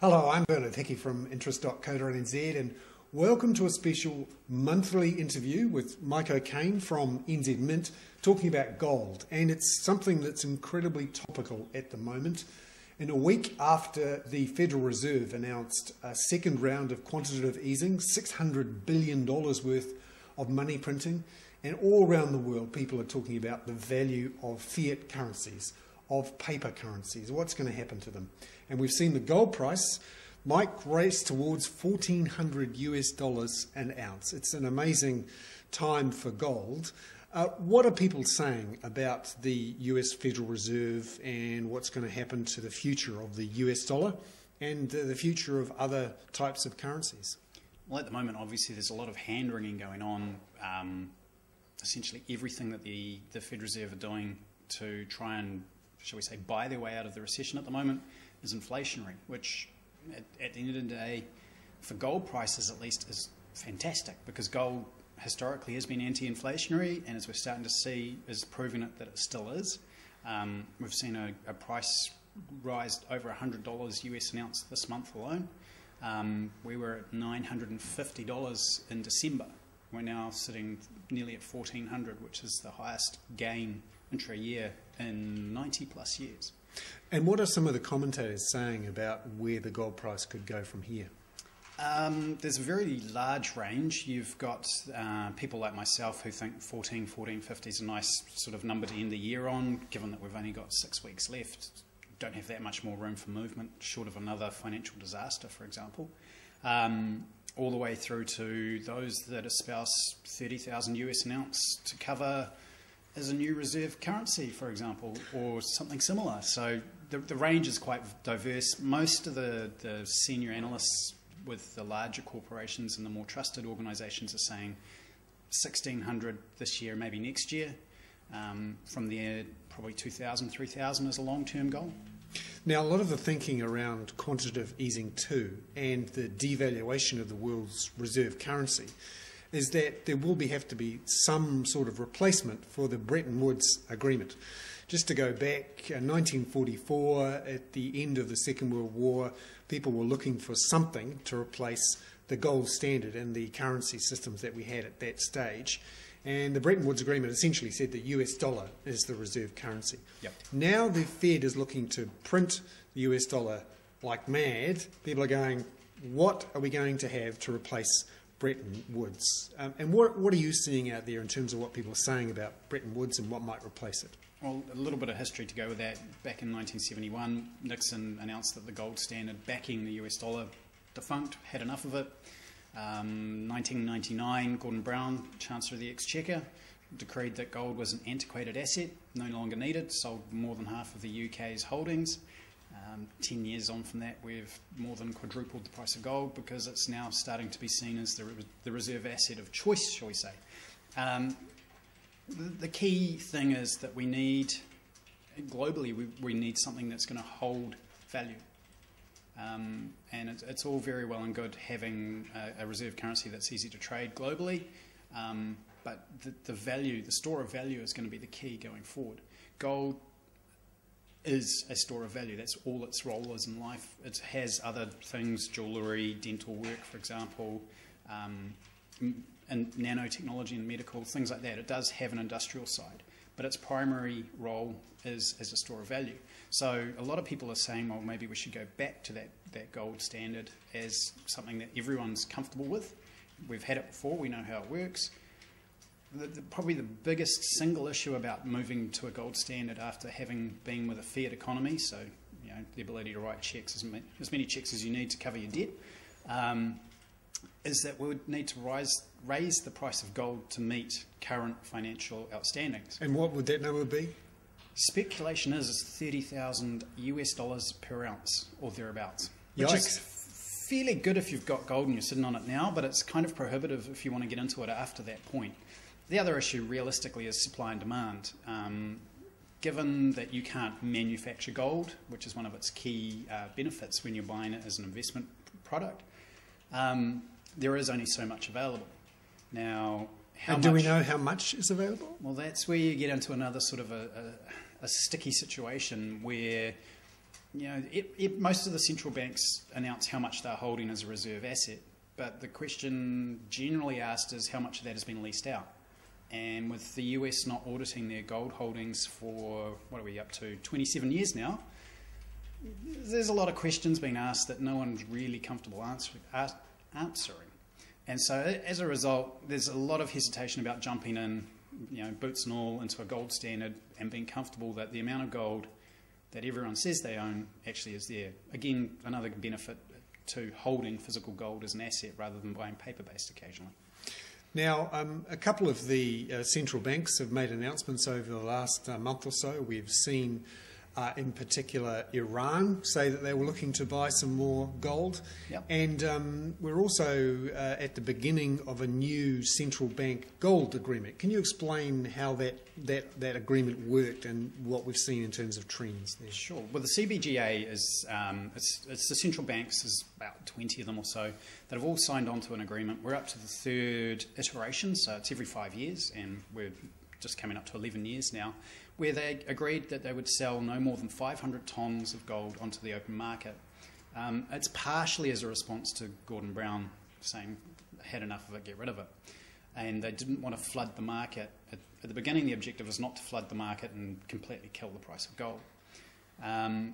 Hello, I'm Bernard Hickey from interest.co.nz and welcome to a special monthly interview with Mike O'Kane from NZ Mint talking about gold. And it's something that's incredibly topical at the moment. In a week after the Federal Reserve announced a second round of quantitative easing, $600 billion worth of money printing, and all around the world people are talking about the value of fiat currencies, of paper currencies, what's going to happen to them. And we've seen the gold price, Mike, race towards $1,400 an ounce. It's an amazing time for gold. What are people saying about the US Federal Reserve and what's going to happen to the future of the US dollar and the future of other types of currencies? Well, at the moment, obviously, there's a lot of hand-wringing going on. Essentially, everything that the Fed Reserve are doing to try and, shall we say, buy their way out of the recession at the moment is inflationary, which at the end of the day, for gold prices at least, is fantastic because gold historically has been anti-inflationary, and as we're starting to see, is proving it that it still is. We've seen a price rise over $100 US an ounce this month alone. We were at $950 in December. We're now sitting nearly at $1,400, which is the highest gain intra-year in 90 plus years. And what are some of the commentators saying about where the gold price could go from here? There's a very large range. You've got people like myself who think 1450 is a nice sort of number to end the year on, given that we've only got 6 weeks left. Don't have that much more room for movement, short of another financial disaster, for example. All the way through to those that espouse 30,000 US an ounce to cover as a new reserve currency, for example, or something similar. So the range is quite diverse. Most of the senior analysts with the larger corporations and the more trusted organisations are saying 1,600 this year, maybe next year. From there, probably 2,000, 3,000 is a long-term goal. Now, a lot of the thinking around quantitative easing too and the devaluation of the world's reserve currency is that there will have to be some sort of replacement for the Bretton Woods Agreement. Just to go back, 1944, at the end of the Second World War, people were looking for something to replace the gold standard and the currency systems that we had at that stage. And the Bretton Woods Agreement essentially said the US dollar is the reserve currency. Yep. Now the Fed is looking to print the US dollar like mad. People are going, what are we going to have to replace Bretton Woods? And what are you seeing out there in terms of what people are saying about Bretton Woods and what might replace it? Well, a little bit of history to go with that. Back in 1971, Nixon announced that the gold standard backing the US dollar defunct, had enough of it. 1999, Gordon Brown, Chancellor of the Exchequer, decreed that gold was an antiquated asset, no longer needed, sold more than half of the UK's holdings. 10 years on from that, we've more than quadrupled the price of gold because it's now starting to be seen as the reserve asset of choice, shall we say. The key thing is that we need, globally, we need something that's going to hold value. And it's all very well and good having a reserve currency that's easy to trade globally, but the value, the store of value is going to be the key going forward. Gold is a store of value. That's all its role is in life. It has other things, jewellery, dental work, for example, and nanotechnology and medical, things like that. It does have an industrial side, but its primary role is as a store of value. So a lot of people are saying, well, maybe we should go back to that gold standard as something that everyone's comfortable with. We've had it before, we know how it works. Probably the biggest single issue about moving to a gold standard after having been with a fiat economy, so the ability to write checks, as many checks as you need to cover your debt, is that we would need to raise the price of gold to meet current financial outstandings. And what would that number be? Speculation is 30,000 US dollars per ounce or thereabouts, which Yikes. is fairly good if you've got gold and you're sitting on it now, but it's kind of prohibitive if you want to get into it after that point. The other issue realistically is supply and demand. Given that you can't manufacture gold, which is one of its key benefits when you're buying it as an investment product, there is only so much available. Now, do we know how much is available? Well, that's where you get into another sort of a sticky situation where Most of the central banks announce how much they're holding as a reserve asset, but the question generally asked is how much of that has been leased out. And with the US not auditing their gold holdings for, what are we up to, 27 years now, there's a lot of questions being asked that no one's really comfortable answering. And so as a result, there's a lot of hesitation about jumping in, boots and all, into a gold standard and being comfortable that the amount of gold that everyone says they own actually is there. Again, another benefit to holding physical gold as an asset rather than buying paper-based occasionally. Now, a couple of the central banks have made announcements over the last month or so. We've seen, in particular, Iran say that they were looking to buy some more gold. Yep. And we're also at the beginning of a new central bank gold agreement. Can you explain how that agreement worked and what we've seen in terms of trends there? Sure. Well, the CBGA is it's the central banks, there's about 20 of them or so, that have all signed on to an agreement. We're up to the third iteration, so it's every 5 years, and we're just coming up to 11 years now, where they agreed that they would sell no more than 500 tonnes of gold onto the open market. It's partially as a response to Gordon Brown saying, had enough of it, get rid of it. And they didn't want to flood the market. At the beginning, the objective was not to flood the market and completely kill the price of gold.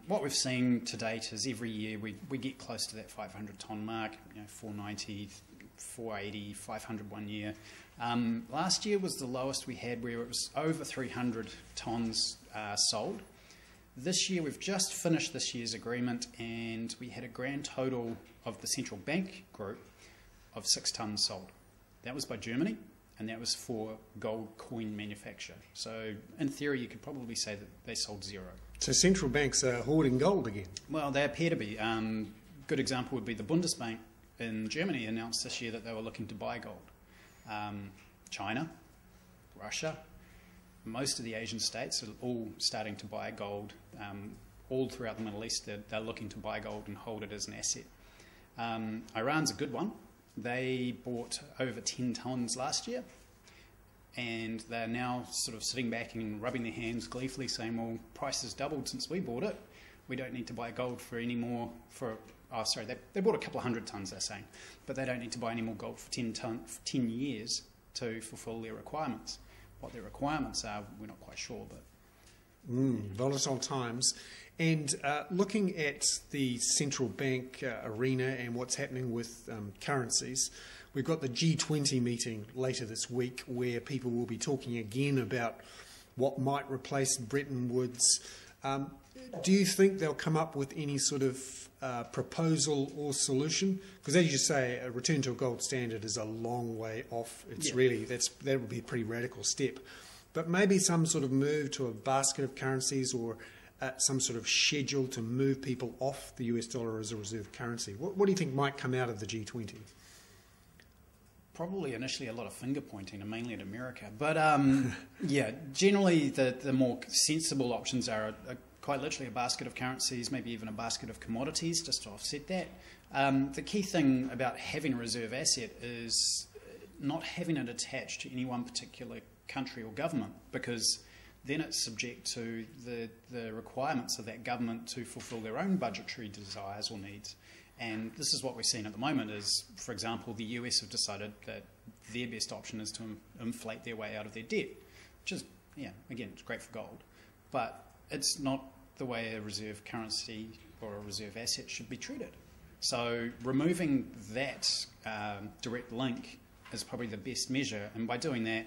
What we've seen to date is every year we get close to that 500 tonne mark, 490, 480, 500 one year. Last year was the lowest we had, where it was over 300 tonnes sold. This year, we've just finished this year's agreement, and we had a grand total of the central bank group of 6 tonnes sold. That was by Germany, and that was for gold coin manufacture. So in theory, you could probably say that they sold 0. So central banks are hoarding gold again? Well, they appear to be. Good example would be the Bundesbank in Germany announced this year that they were looking to buy gold. China, Russia, most of the Asian states are all starting to buy gold. All throughout the Middle East, they're looking to buy gold and hold it as an asset. Iran's a good one. They bought over 10 tonnes last year, and they're now sort of sitting back and rubbing their hands gleefully saying, well, price has doubled since we bought it. We don't need to buy gold for any more they bought a couple of 100 tonnes, they're saying, but they don't need to buy any more gold for 10 years to fulfil their requirements. What their requirements are, we're not quite sure, but... Volatile times. And looking at the central bank arena and what's happening with currencies, we've got the G20 meeting later this week where people will be talking again about what might replace Bretton Woods. Do you think they'll come up with any sort of proposal or solution? Because as you say, a return to a gold standard is a long way off. It's really, that would be a pretty radical step. But maybe some sort of move to a basket of currencies or some sort of schedule to move people off the US dollar as a reserve currency. What do you think might come out of the G20? Probably initially a lot of finger pointing, and mainly at America. But yeah, generally the more sensible options are quite literally a basket of currencies, maybe even a basket of commodities, just to offset that. The key thing about having a reserve asset is not having it attached to any one particular country or government, because then it's subject to the requirements of that government to fulfil their own budgetary desires or needs. And this is what we're seeing at the moment is, for example, the US have decided that their best option is to inflate their way out of their debt, which is, yeah, again, it's great for gold. But it's not the way a reserve currency or a reserve asset should be treated. So removing that direct link is probably the best measure. And by doing that,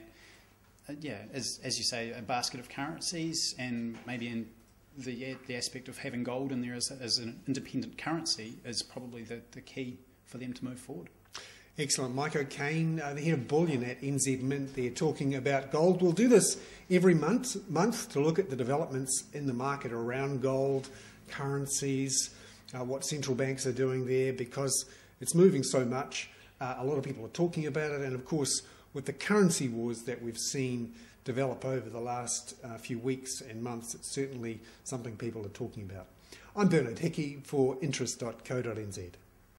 yeah, as you say, a basket of currencies, and maybe in the aspect of having gold in there as an independent currency is probably the key for them to move forward. Excellent. Mike O'Kane, the head of Bullion at NZ Mint, they're talking about gold. We'll do this every month to look at the developments in the market around gold, currencies, what central banks are doing there, because it's moving so much. A lot of people are talking about it, and of course, with the currency wars that we've seen develop over the last few weeks and months, it's certainly something people are talking about. I'm Bernard Hickey for interest.co.nz.